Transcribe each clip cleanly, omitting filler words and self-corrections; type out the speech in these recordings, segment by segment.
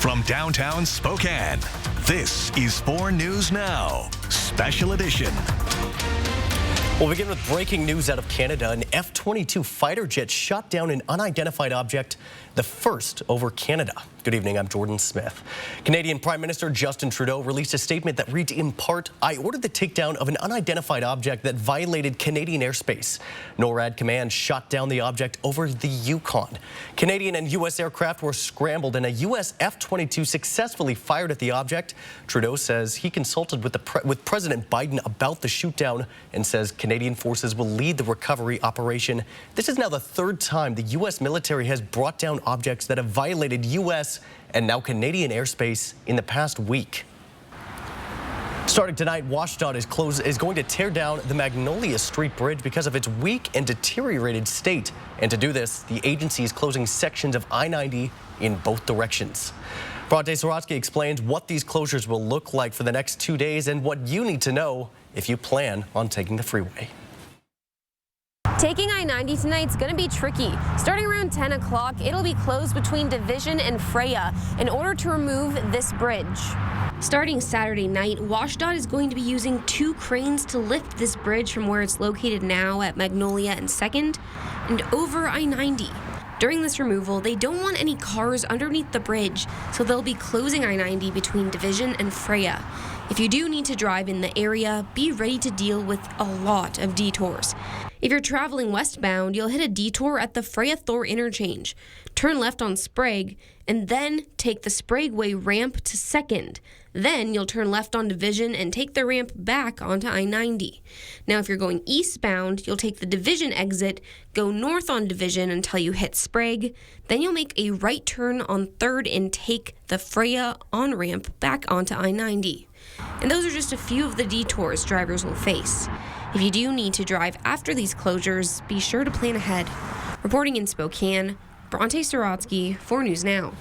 From downtown Spokane, this is 4 News Now, Special Edition. We'll begin with breaking news out of Canada. An F-22 fighter jet shot down an unidentified object, the first over Canada. Good evening, I'm Jordan Smith. Canadian Prime Minister Justin Trudeau released a statement that reads in part, "I ordered the takedown of an unidentified object that violated Canadian airspace. NORAD command shot down the object over the Yukon. Canadian and U.S. aircraft were scrambled and a U.S. F-22 successfully fired at the object." Trudeau says he consulted with President Biden about the shootdown and says Canadian forces will lead the recovery operation. This is now the third time the U.S. military has brought down objects that have violated U.S. and now Canadian airspace in the past week. Starting tonight, WashDOT is going to tear down the Magnolia Street Bridge because of its weak and deteriorated state. And to do this, the agency is closing sections of I-90 in both directions. Bronte Sorotsky explains what these closures will look like for the next 2 days and what you need to know if you plan on taking the freeway. Taking I-90 tonight's going to be tricky. Starting around 10 o'clock, it'll be closed between Division and Freya in order to remove this bridge. Starting Saturday night, WashDOT is going to be using 2 cranes to lift this bridge from where it's located now at Magnolia and 2nd and over I-90. During this removal, they don't want any cars underneath the bridge, so they'll be closing I-90 between Division and Freya. If you do need to drive in the area, be ready to deal with a lot of detours. If you're traveling westbound, you'll hit a detour at the Freya-Thor interchange, turn left on Sprague, and then take the Spragueway ramp to 2nd. Then you'll turn left on Division and take the ramp back onto I-90. Now, if you're going eastbound, you'll take the Division exit, go north on Division until you hit Sprague. Then you'll make a right turn on 3rd and take the Freya on-ramp back onto I-90. And those are just a few of the detours drivers will face. If you do need to drive after these closures, be sure to plan ahead. Reporting in Spokane, Bronte Sorotsky, 4 News Now.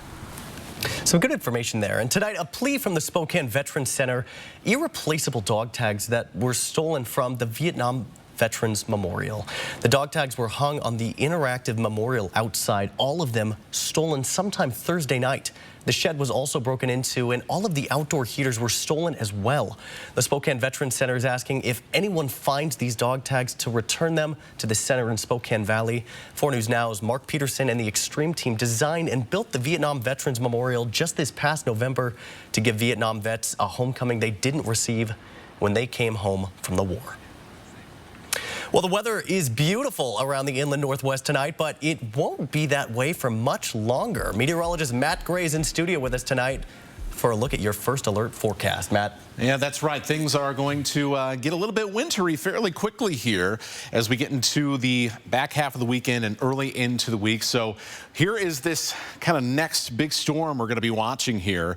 Some good information there. And tonight, a plea from the Spokane Veterans Center, irreplaceable dog tags that were stolen from the Vietnam Veterans Memorial. The dog tags were hung on the interactive memorial outside, all of them stolen sometime Thursday night. The shed was also broken into and all of the outdoor heaters were stolen as well. The Spokane Veterans Center is asking if anyone finds these dog tags to return them to the center in Spokane Valley. 4 News Now's Mark Peterson and the Extreme team designed and built the Vietnam Veterans Memorial just this past November to give Vietnam vets a homecoming they didn't receive when they came home from the war. Well, the weather is beautiful around the inland northwest tonight, but it won't be that way for much longer. Meteorologist Matt Gray is in studio with us tonight for a look at your first alert forecast. Matt. Yeah, that's right. Things are going to get a little bit wintry fairly quickly here as we get into the back half of the weekend and early into the week. So here is this kind of next big storm we're going to be watching here.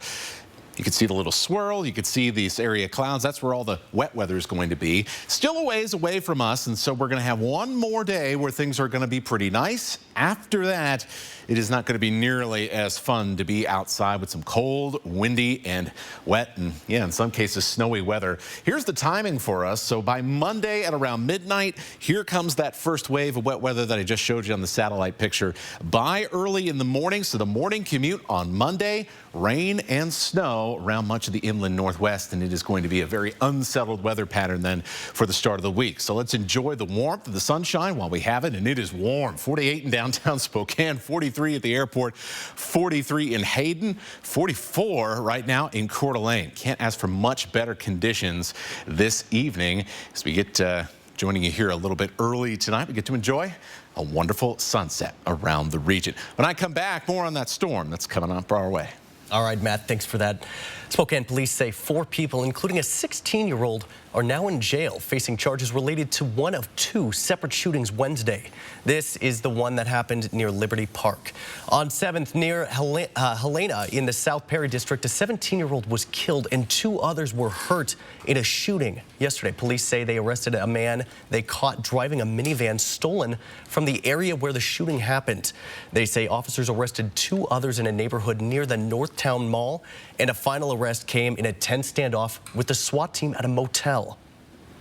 You can see the little swirl. You can see these area clouds. That's where all the wet weather is going to be. Still a ways away from us, and so we're going to have one more day where things are going to be pretty nice. After that, it is not going to be nearly as fun to be outside with some cold, windy, and wet, and yeah, in some cases, snowy weather. Here's the timing for us. So by Monday at around midnight, here comes that first wave of wet weather that I just showed you on the satellite picture. By early in the morning, so the morning commute on Monday, rain and snow around much of the inland northwest, and it is going to be a very unsettled weather pattern then for the start of the week. So let's enjoy the warmth of the sunshine while we have it, and it is warm. 48 in downtown Spokane, 43 at the airport, 43 in Hayden, 44 right now in Coeur d'Alene. Can't ask for much better conditions this evening as we get joining you here a little bit early tonight. We get to enjoy a wonderful sunset around the region. When I come back, more on that storm that's coming up our way. All right, Matt, thanks for that. Spokane police say 4 people, including a 16-year-old, are now in jail facing charges related to one of 2 separate shootings Wednesday. This is the one that happened near Liberty Park. On 7th, near Helena in the South Perry district, a 17-year-old was killed and 2 others were hurt in a shooting yesterday. Police say they arrested a man they caught driving a minivan stolen from the area where the shooting happened. They say officers arrested 2 others in a neighborhood near the Northtown Mall, and a final arrest came in a tense standoff with the SWAT team at a motel.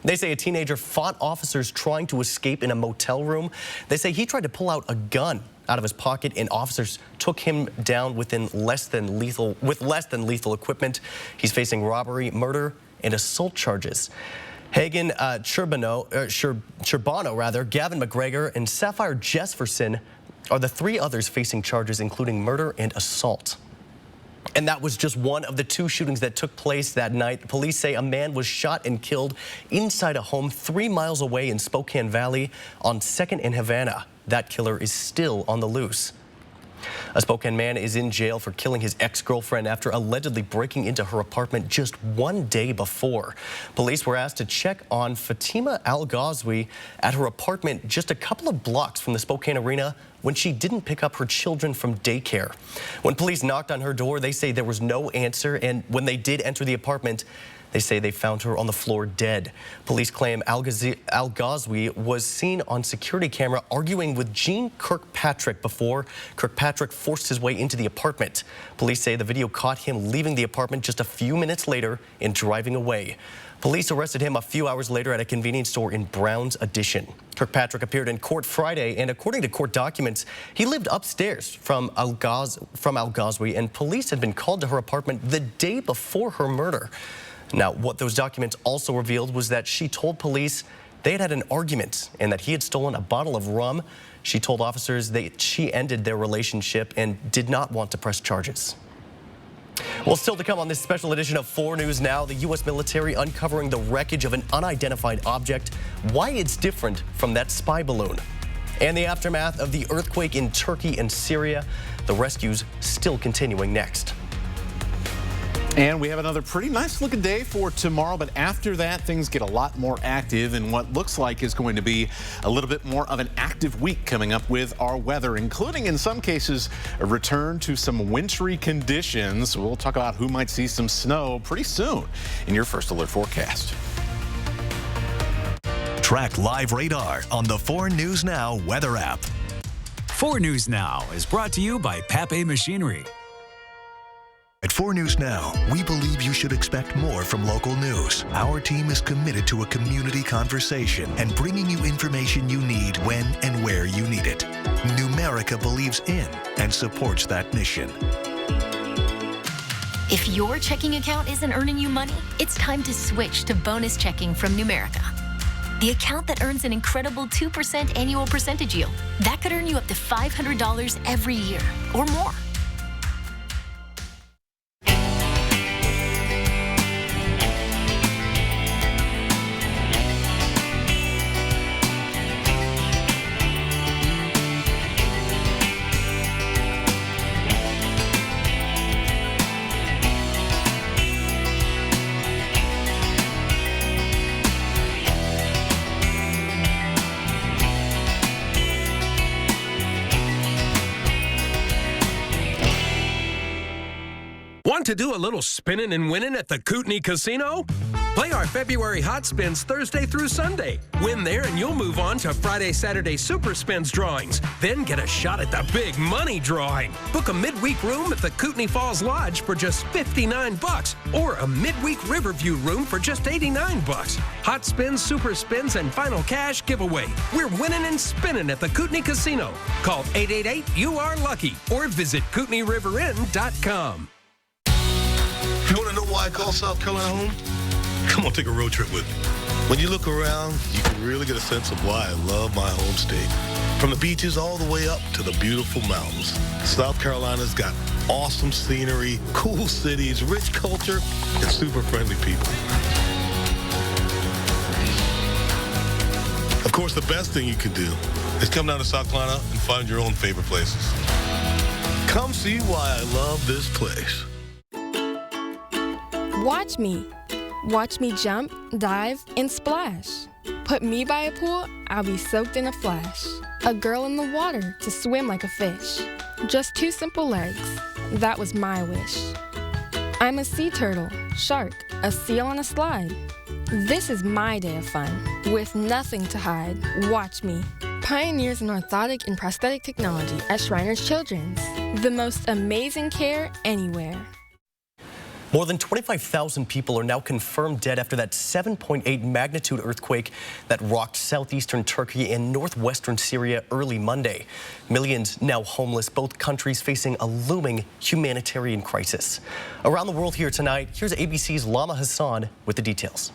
They say a teenager fought officers trying to escape in a motel room. They say he tried to pull out a gun out of his pocket, and officers took him down with less than lethal equipment. He's facing robbery, murder, and assault charges. Hagen Charbonneau, Gavin McGregor, and Sapphire Jesperson are the three others facing charges, including murder and assault. And that was just one of the two shootings that took place that night. Police say a man was shot and killed inside a home 3 miles away in Spokane Valley on 2nd and Havana. That killer is still on the loose. A Spokane man is in jail for killing his ex-girlfriend after allegedly breaking into her apartment just 1 day before. Police were asked to check on Fatima Al-Ghazwi at her apartment just a couple of blocks from the Spokane Arena when she didn't pick up her children from daycare. When police knocked on her door, they say there was no answer, and when they did enter the apartment, they say they found her on the floor dead. Police claim Al-Ghazwi was seen on security camera arguing with Gene Kirkpatrick before Kirkpatrick forced his way into the apartment. Police say the video caught him leaving the apartment just a few minutes later and driving away. Police arrested him a few hours later at a convenience store in Browns Addition. Kirkpatrick appeared in court Friday, and according to court documents, he lived upstairs from Al-Ghazwi, and police had been called to her apartment the day before her murder. Now, what those documents also revealed was that she told police they had an argument and that he had stolen a bottle of rum. She told officers that she ended their relationship and did not want to press charges. Well, still to come on this special edition of 4 News Now, the U.S. military uncovering the wreckage of an unidentified object, why it's different from that spy balloon, and the aftermath of the earthquake in Turkey and Syria. The rescues still continuing next. And we have another pretty nice looking day for tomorrow, but after that, things get a lot more active in what looks like is going to be a little bit more of an active week coming up with our weather, including in some cases a return to some wintry conditions. We'll talk about who might see some snow pretty soon in your First Alert forecast. Track live radar on the 4 News Now weather app. 4 News Now is brought to you by Pape Machinery. At 4 News Now, we believe you should expect more from local news. Our team is committed to a community conversation and bringing you information you need when and where you need it. Numerica believes in and supports that mission. If your checking account isn't earning you money, it's time to switch to bonus checking from Numerica. The account that earns an incredible 2% annual percentage yield. That could earn you up to $500 every year or more. Want to do a little spinning and winning at the Kootenai Casino? Play our February Hot Spins Thursday through Sunday. Win there and you'll move on to Friday, Saturday Super Spins drawings. Then get a shot at the big money drawing. Book a midweek room at the Kootenai Falls Lodge for just $59 or a midweek Riverview room for just $89. Hot Spins, Super Spins, and Final Cash giveaway. We're winning and spinning at the Kootenai Casino. Call 888-YOU-ARE-LUCKY or visit KootenaiRiverInn.com. You want to know why I call South Carolina home? Come on, take a road trip with me. When you look around, you can really get a sense of why I love my home state. From the beaches all the way up to the beautiful mountains, South Carolina's got awesome scenery, cool cities, rich culture, and super friendly people. Of course, the best thing you can do is come down to South Carolina and find your own favorite places. Come see why I love this place. Watch me. Watch me jump, dive, and splash. Put me by a pool, I'll be soaked in a flash. A girl in the water to swim like a fish. Just 2 simple legs, that was my wish. I'm a sea turtle, shark, a seal on a slide. This is my day of fun, with nothing to hide. Watch me. Pioneers in orthotic and prosthetic technology at Shriners Children's. The most amazing care anywhere. More than 25,000 people are now confirmed dead after that 7.8 magnitude earthquake that rocked southeastern Turkey and northwestern Syria early Monday. Millions now homeless, both countries facing a looming humanitarian crisis. Around the world here tonight, here's ABC's Lama Hassan with the details.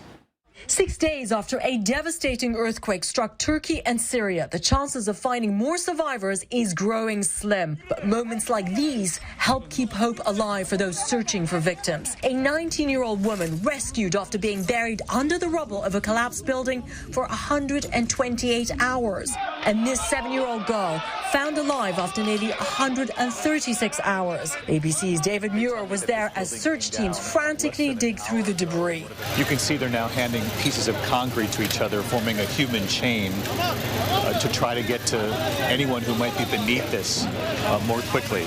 6 days after a devastating earthquake struck Turkey and Syria, the chances of finding more survivors is growing slim. But moments like these help keep hope alive for those searching for victims. A 19-year-old woman rescued after being buried under the rubble of a collapsed building for 128 hours. And this 7-year-old girl found alive after nearly 136 hours. ABC's David Muir was there as search teams frantically dig through the debris. You can see they're now handing pieces of concrete to each other, forming a human chain to try to get to anyone who might be beneath this more quickly.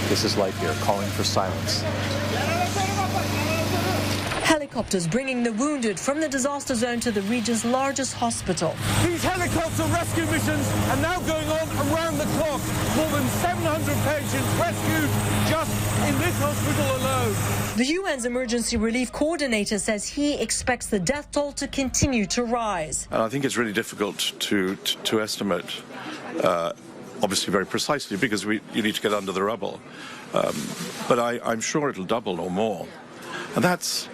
This is life here, calling for silence. Helicopters bringing the wounded from the disaster zone to the region's largest hospital. These helicopter rescue missions are now going on around the clock. More than 700 patients rescued just in this hospital alone. The UN's emergency relief coordinator says he expects the death toll to continue to rise. And I think it's really difficult to estimate, obviously very precisely, because you need to get under the rubble. But I'm sure it'll double or more. And that's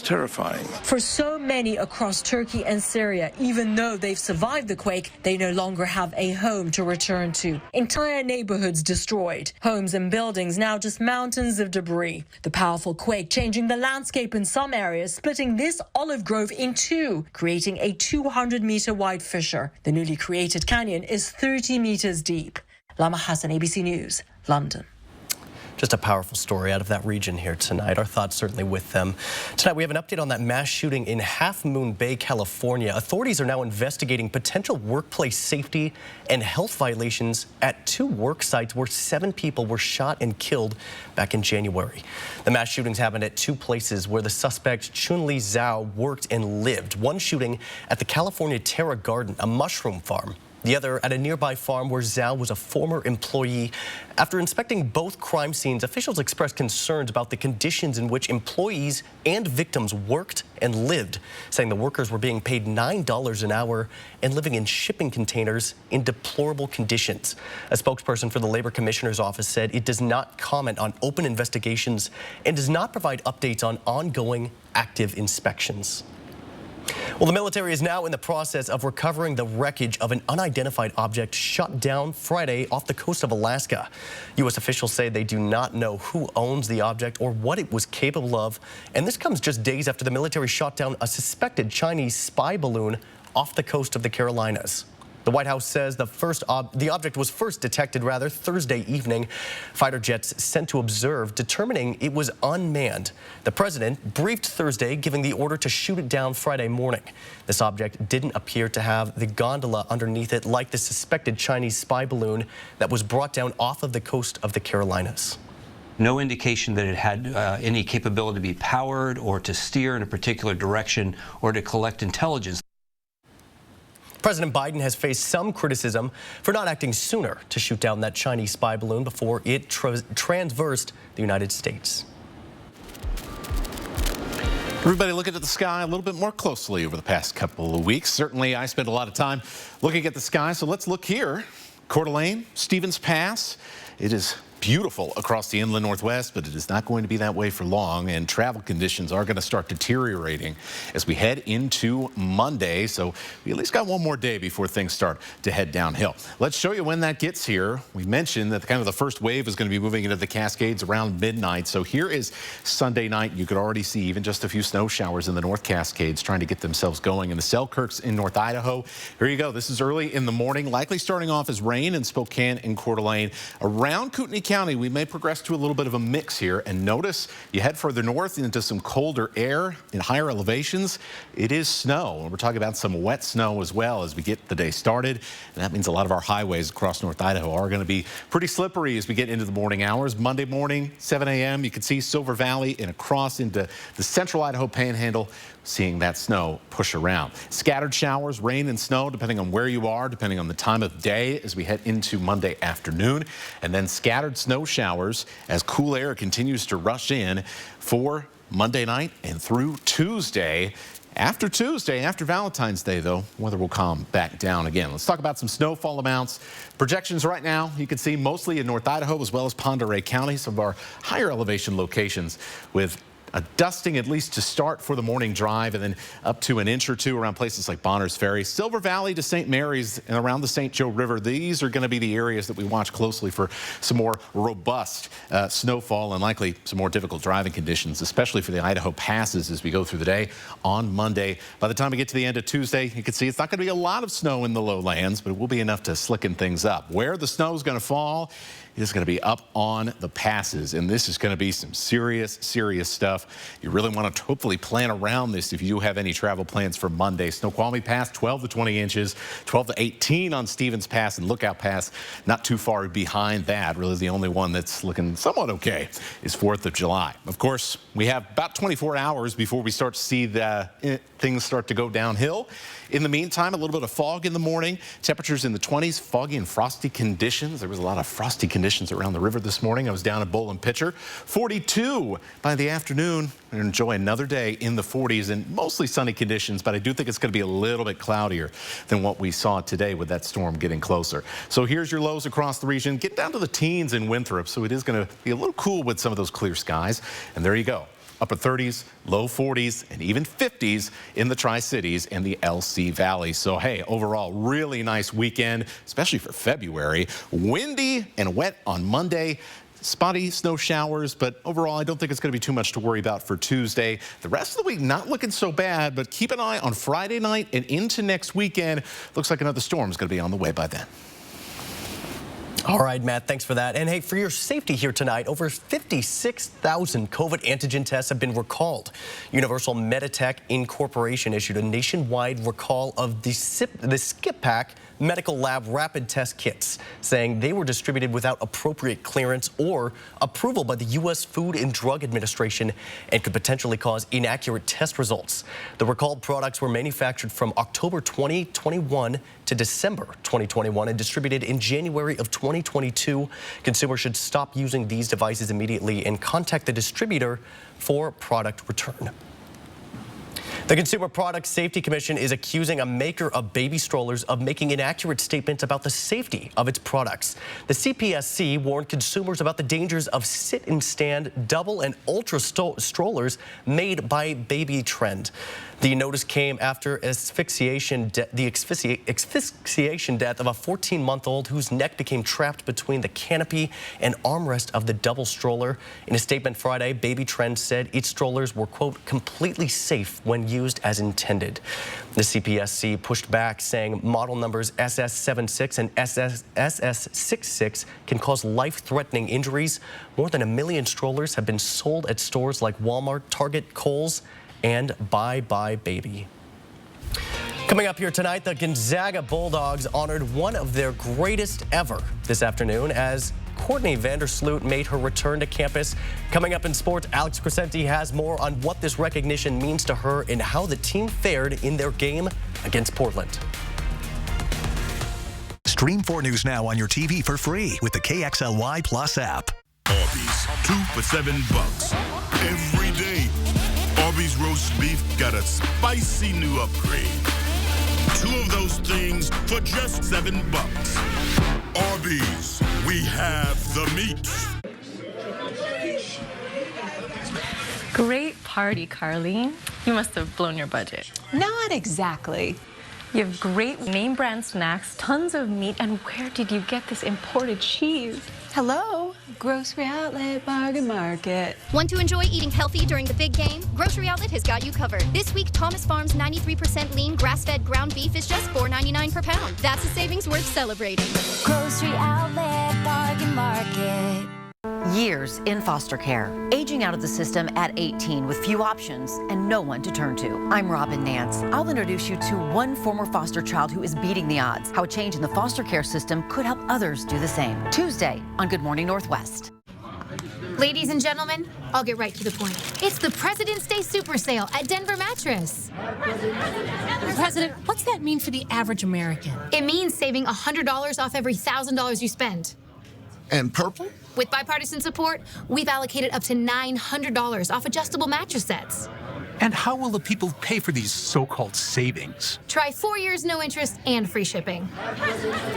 terrifying. For so many across Turkey and Syria, even though they've survived the quake, they no longer have a home to return to. Entire neighborhoods destroyed. Homes and buildings now just mountains of debris. The powerful quake changing the landscape in some areas, splitting this olive grove in two, creating a 200-meter wide fissure. The newly created canyon is 30 meters deep. Lama Hassan, ABC News, London. Just a powerful story out of that region here tonight. Our thoughts certainly with them. Tonight, we have an update on that mass shooting in Half Moon Bay, California. Authorities are now investigating potential workplace safety and health violations at 2 work sites where 7 people were shot and killed back in January. The mass shootings happened at 2 places where the suspect Chun-Li Zhao worked and lived. One shooting at the California Terra Garden, a mushroom farm. The other at a nearby farm where Zhao was a former employee. After inspecting both crime scenes, officials expressed concerns about the conditions in which employees and victims worked and lived, saying the workers were being paid $9 an hour and living in shipping containers in deplorable conditions. A spokesperson for the Labor Commissioner's office said it does not comment on open investigations and does not provide updates on ongoing active inspections. Well, the military is now in the process of recovering the wreckage of an unidentified object shot down Friday off the coast of Alaska. U.S. officials say they do not know who owns the object or what it was capable of. And this comes just days after the military shot down a suspected Chinese spy balloon off the coast of the Carolinas. The White House says the object was first detected Thursday evening. Fighter jets sent to observe, determining it was unmanned. The president briefed Thursday, giving the order to shoot it down Friday morning. This object didn't appear to have the gondola underneath it like the suspected Chinese spy balloon that was brought down off of the coast of the Carolinas. No indication that it had any capability to be powered or to steer in a particular direction or to collect intelligence. President Biden has faced some criticism for not acting sooner to shoot down that Chinese spy balloon before it transversed the United States. Everybody looking at the sky a little bit more closely over the past couple of weeks. Certainly, I spent a lot of time looking at the sky, so let's look here. Coeur d'Alene, Stevens Pass. It is beautiful across the inland Northwest, but it is not going to be that way for long, and travel conditions are going to start deteriorating as we head into Monday. So we at least got one more day before things start to head downhill. Let's show you when that gets here. We mentioned that the first wave is going to be moving into the Cascades around midnight. So here is Sunday night. You could already see even just a few snow showers in the North Cascades trying to get themselves going. In the Selkirks in North Idaho, here you go. This is early in the morning, likely starting off as rain in Spokane and Coeur d'Alene. Around Kootenai County, we may progress to a little bit of a mix here, and notice you head further north into some colder air in higher elevations. It is snow, and we're talking about some wet snow as well as we get the day started, and that means a lot of our highways across North Idaho are going to be pretty slippery as we get into the morning hours. Monday morning, 7 a.m., you can see Silver Valley and across into the central Idaho Panhandle. seeing that snow push around. Scattered showers, rain and snow, depending on where you are, depending on the time of day as we head into Monday afternoon. And then scattered snow showers as cool air continues to rush in for Monday night and through Tuesday. After Tuesday, after Valentine's Day, though, weather will calm back down again. Let's talk about some snowfall amounts. Projections right now, you can see mostly in North Idaho as well as Pend Oreille County, some of our higher elevation locations with a dusting at least to start for the morning drive, and then up to an inch or two around places like Bonners Ferry. Silver Valley to St. Mary's and around the St. Joe River. These are going to be the areas that we watch closely for some more robust snowfall and likely some more difficult driving conditions, especially for the Idaho passes as we go through the day on Monday. By the time we get to the end of Tuesday, you can see it's not going to be a lot of snow in the lowlands, but it will be enough to slicken things up. Where the snow is going to fall is going to be up on the passes, and this is going to be some serious stuff. You really want to hopefully plan around this if you do have any travel plans for Monday. Snoqualmie Pass, 12 to 20 inches, 12 to 18 on Stevens Pass, and Lookout Pass not too far behind that. Really the only one that's looking somewhat okay is 4th of July. Of course, we have about 24 hours before we start to see things start to go downhill. In the meantime, a little bit of fog in the morning. Temperatures in the 20s, foggy and frosty conditions. There was a lot of frosty conditions around the river this morning. I was down at Bowl and Pitcher. 42 by the afternoon. We're going to enjoy another day in the 40s and mostly sunny conditions, but I do think it's going to be a little bit cloudier than what we saw today with that storm getting closer. So here's your lows across the region. Get down to the teens in Winthrop, so it is going to be a little cool with some of those clear skies. And there you go. Upper 30s, low 40s, and even 50s in the Tri-Cities and the LC Valley. So, hey, overall, really nice weekend, especially for February. Windy and wet on Monday. Spotty snow showers, but overall, I don't think it's going to be too much to worry about for Tuesday. The rest of the week, not looking so bad, but keep an eye on Friday night and into next weekend. Looks like another storm is going to be on the way by then. All right, Matt, thanks for that. And hey, for your safety here tonight, over 56,000 COVID antigen tests have been recalled. Universal Meditech Incorporation issued a nationwide recall of the Skip Pack medical lab rapid test kits, saying they were distributed without appropriate clearance or approval by the U.S. Food and Drug Administration and could potentially cause inaccurate test results. The recalled products were manufactured from October 2021 to December 2021 and distributed in January of 2022. Consumers should stop using these devices immediately and contact the distributor for product return. The Consumer Product Safety Commission is accusing a maker of baby strollers of making inaccurate statements about the safety of its products. The CPSC warned consumers about the dangers of sit-and-stand double and ultra strollers made by Baby Trend. The notice came after the asphyxiation death of a 14-month-old whose neck became trapped between the canopy and armrest of the double stroller. In a statement Friday, Baby Trend said its strollers were, quote, completely safe when used as intended. The CPSC pushed back, saying model numbers SS76 and SS66 can cause life-threatening injuries. More than 1 million strollers have been sold at stores like Walmart, Target, Kohl's, and Bye Bye Baby. Coming up here tonight, the Gonzaga Bulldogs honored one of their greatest ever this afternoon as Courtney Vandersloot made her return to campus. Coming up in sports, Alex Crescenti has more on what this recognition means to her and how the team fared in their game against Portland. Stream 4 News Now on your TV for free with the KXLY Plus app. Arby's, 2 for $7 every day. Arby's roast beef got a spicy new upgrade. 2 of those things for just $7. Arby's, we have the meat. Great party, Carly. You must have blown your budget. Not exactly. You have great name brand snacks, tons of meat, and where did you get this imported cheese? Hello, Grocery Outlet Bargain Market. Want to enjoy eating healthy during the big game? Grocery Outlet has got you covered. This week, Thomas Farms 93% lean grass-fed ground beef is just $4.99 per pound. That's a savings worth celebrating. Grocery Outlet Bargain Market. Years in foster care, aging out of the system at 18 with few options and no one to turn to. I'm Robin Nance. I'll introduce you to one former foster child who is beating the odds, how a change in the foster care system could help others do the same. Tuesday on Good Morning Northwest. Ladies and gentlemen, I'll get right to the point. It's the President's Day Super Sale at Denver Mattress. President, what's that mean for the average American? It means saving $100 off every $1,000 you spend. And purple? With bipartisan support, we've allocated up to $900 off adjustable mattress sets. And how will the people pay for these so-called savings? Try 4 years no interest and free shipping.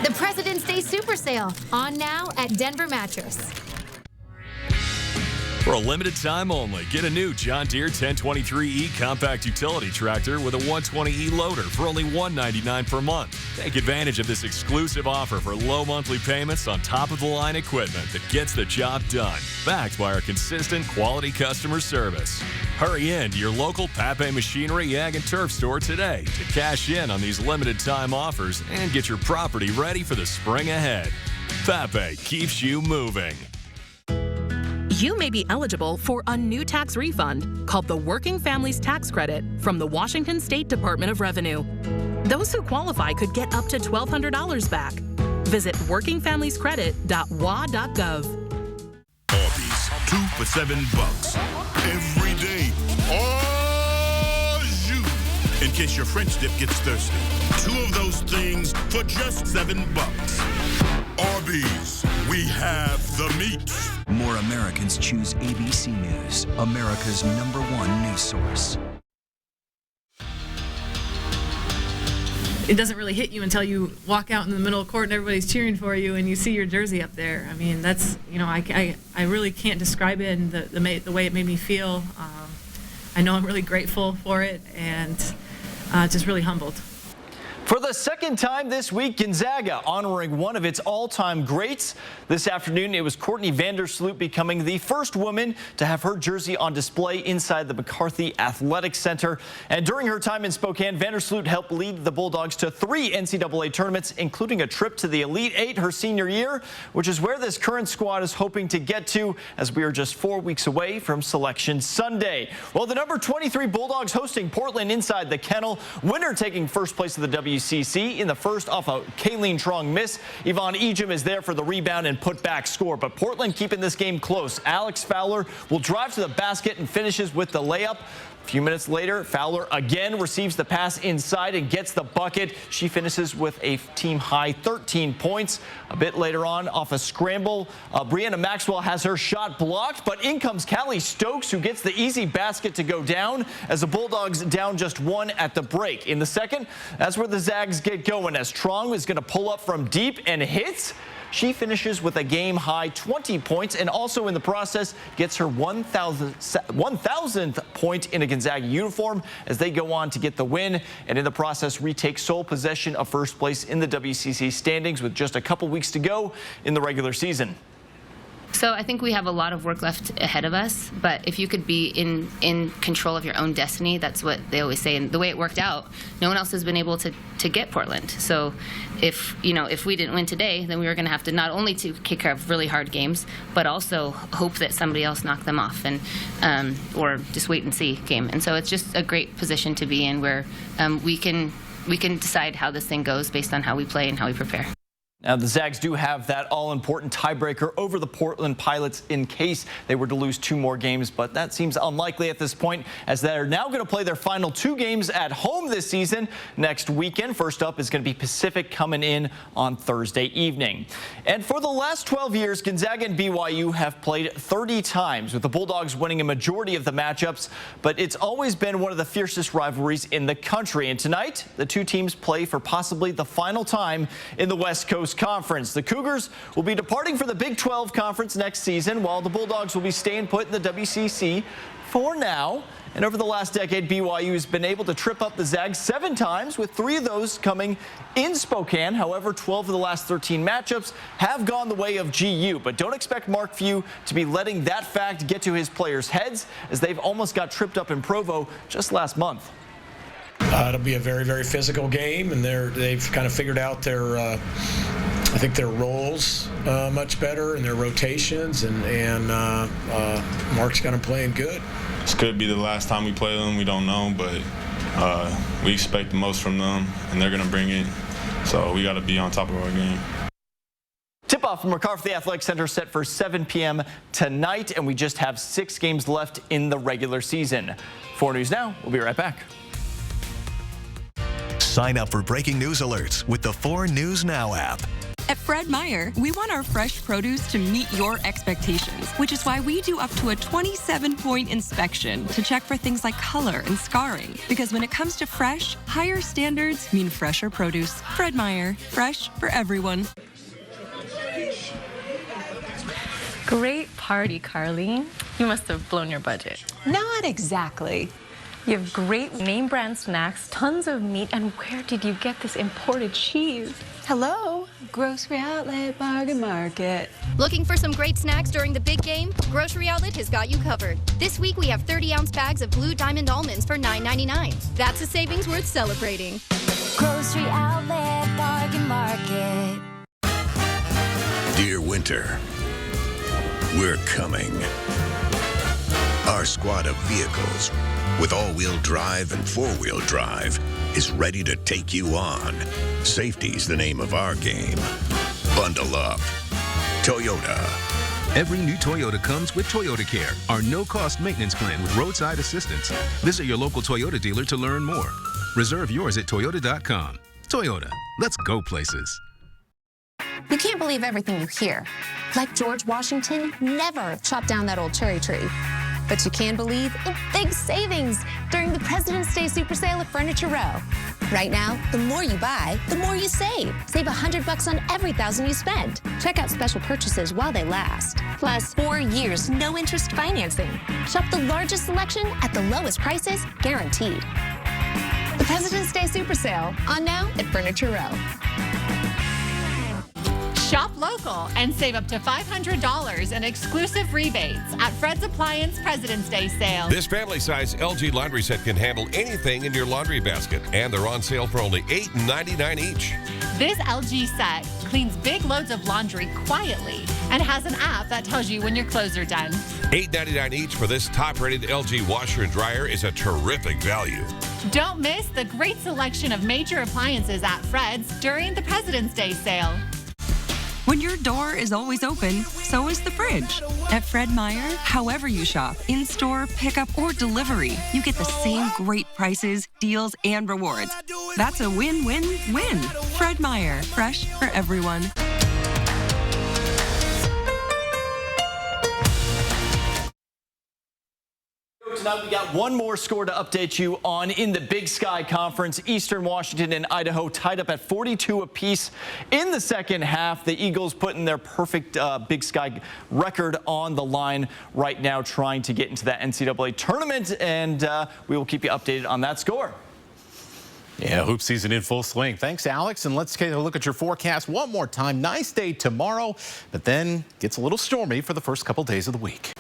The President's Day Super Sale, on now at Denver Mattress. For a limited time only, get a new John Deere 1023E compact utility tractor with a 120E loader for only $199 per month. Take advantage of this exclusive offer for low monthly payments on top-of-the-line equipment that gets the job done, backed by our consistent quality customer service. Hurry in to your local Pape Machinery Ag and Turf store today to cash in on these limited time offers and get your property ready for the spring ahead. Pape keeps you moving. You may be eligible for a new tax refund called the Working Families Tax Credit from the Washington State Department of Revenue. Those who qualify could get up to $1,200 back. Visit workingfamiliescredit.wa.gov. Arby's, 2 for $7 every day. Au jus. In case your French dip gets thirsty. 2 of those things for just $7. Arby's, we have the meat. More Americans choose ABC News, America's #1 news source. It doesn't really hit you until you walk out in the middle of court and everybody's cheering for you and you see your jersey up there. I mean, that's, you know, I really can't describe it in the way it made me feel. I know I'm really grateful for it and just really humbled. For the second time this week, Gonzaga honoring one of its all-time greats. This afternoon, it was Courtney Vandersloot becoming the first woman to have her jersey on display inside the McCarthy Athletic Center. And during her time in Spokane, Vandersloot helped lead the Bulldogs to 3 NCAA tournaments, including a trip to the Elite Eight her senior year, which is where this current squad is hoping to get to as we are just 4 weeks away from Selection Sunday. Well, the number 23 Bulldogs hosting Portland inside the Kennel. Winner taking first place of the WCC in the first off a Kayleen Trong miss. Yvonne Ejim is there for the rebound and put back score, but Portland keeping this game close. Alex Fowler will drive to the basket and finishes with the layup. A few minutes later, Fowler again receives the pass inside and gets the bucket. She finishes with a team-high 13 points. A bit later on, off a scramble, Brianna Maxwell has her shot blocked, but in comes Callie Stokes, who gets the easy basket to go down as the Bulldogs down just 1 at the break. In the second, that's where the Zags get going as Trong is going to pull up from deep and hits. She finishes with a game-high 20 points and also in the process gets her 1,000th point in a Gonzaga uniform as they go on to get the win and in the process retake sole possession of first place in the WCC standings with just a couple weeks to go in the regular season. So I think we have a lot of work left ahead of us, but if you could be in control of your own destiny, that's what they always say. And the way it worked out, no one else has been able to get Portland. So if we didn't win today, then we were going to have to not only to take care of really hard games, but also hope that somebody else knocked them off and or just wait and see game. And so it's just a great position to be in where we can decide how this thing goes based on how we play and how we prepare. Now, the Zags do have that all-important tiebreaker over the Portland Pilots in case they were to lose 2 more games, but that seems unlikely at this point as they're now going to play their final 2 games at home this season next weekend. First up is going to be Pacific coming in on Thursday evening. And for the last 12 years, Gonzaga and BYU have played 30 times, with the Bulldogs winning a majority of the matchups, but it's always been one of the fiercest rivalries in the country. And tonight, the 2 teams play for possibly the final time in the West Coast Conference. The Cougars will be departing for the Big 12 Conference next season, while the Bulldogs will be staying put in the WCC for now. And over the last decade, BYU has been able to trip up the Zags 7 times, with 3 of those coming in Spokane. However, 12 of the last 13 matchups have gone the way of GU. But don't expect Mark Few to be letting that fact get to his players' heads, as they've almost got tripped up in Provo just last month. It'll be a very, very physical game, and they've kind of figured out their roles much better and their rotations, and Mark's got them playing good. This could be the last time we play them. We don't know, but we expect the most from them, and they're going to bring it. So we got to be on top of our game. tip-off from MacArthur Athletic Center set for 7 p.m. tonight, and we just have 6 games left in the regular season. 4 News Now, we'll be right back. Sign up for breaking news alerts with the 4 News Now app. At Fred Meyer, we want our fresh produce to meet your expectations, which is why we do up to a 27-point inspection to check for things like color and scarring. Because when it comes to fresh, higher standards mean fresher produce. Fred Meyer, fresh for everyone. Great party, Carly. You must have blown your budget. Not exactly. You have great name brand snacks, tons of meat, and where did you get this imported cheese? Hello, Grocery Outlet Bargain Market. Looking for some great snacks during the big game? Grocery Outlet has got you covered. This week we have 30-ounce bags of Blue Diamond almonds for $9.99. That's a savings worth celebrating. Grocery Outlet Bargain Market. Dear Winter, we're coming. Our squad of vehicles with all-wheel drive and four-wheel drive is ready to take you on. Safety's the name of our game. Bundle up. Toyota. Every new Toyota comes with Toyota Care, our no-cost maintenance plan with roadside assistance. Visit your local Toyota dealer to learn more. Reserve yours at Toyota.com. Toyota, let's go places. You can't believe everything you hear. Like George Washington never chopped down that old cherry tree. But you can believe in big savings during the President's Day Super Sale at Furniture Row. Right now, the more you buy, the more you save. Save $100 on every $1,000 you spend. Check out special purchases while they last. Plus, 4 years, no interest financing. Shop the largest selection at the lowest prices, guaranteed. The President's Day Super Sale, on now at Furniture Row. Shop local and save up to $500 in exclusive rebates at Fred's Appliance President's Day sale. This family-size LG laundry set can handle anything in your laundry basket, and they're on sale for only $8.99 each. This LG set cleans big loads of laundry quietly and has an app that tells you when your clothes are done. $8.99 each for this top-rated LG washer and dryer is a terrific value. Don't miss the great selection of major appliances at Fred's during the President's Day sale. When your door is always open, so is the fridge. At Fred Meyer, however you shop, in-store, pickup, or delivery, you get the same great prices, deals, and rewards. That's a win-win-win. Fred Meyer, fresh for everyone. Tonight we got one more score to update you on in the Big Sky Conference. Eastern Washington and Idaho tied up at 42 apiece in the second half. The Eagles putting their perfect Big Sky record on the line right now, trying to get into that NCAA tournament, and we will keep you updated on that score. Yeah, hoop season in full swing. Thanks, Alex. And let's take a look at your forecast one more time. Nice day tomorrow, but then gets a little stormy for the first couple days of the week.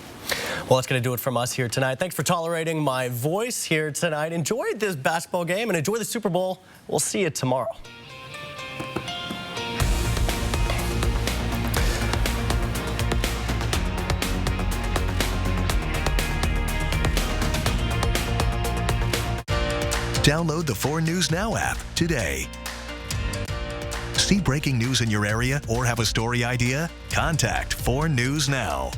Well, that's going to do it from us here tonight. Thanks for tolerating my voice here tonight. Enjoy this basketball game and enjoy the Super Bowl. We'll see you tomorrow. Download the 4 News Now app today. See breaking news in your area or have a story idea? Contact 4 News Now.